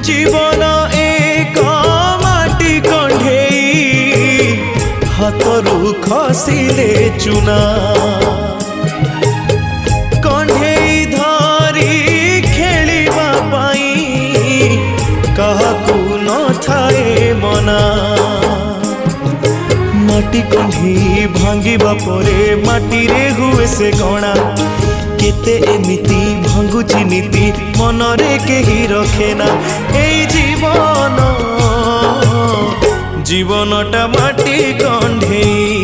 जीवन एक माटी कंढेई हाथरू खसिले चुना कंढेई धरी खेलिबा पाई काहाकू न थाए मना माटी कंढी भांगिबा परे माटी रे हुए से गणा केते एमिति भांगुची नीति मनरे केही रखेना एई जीवन जीवनटा माटी कंढेई।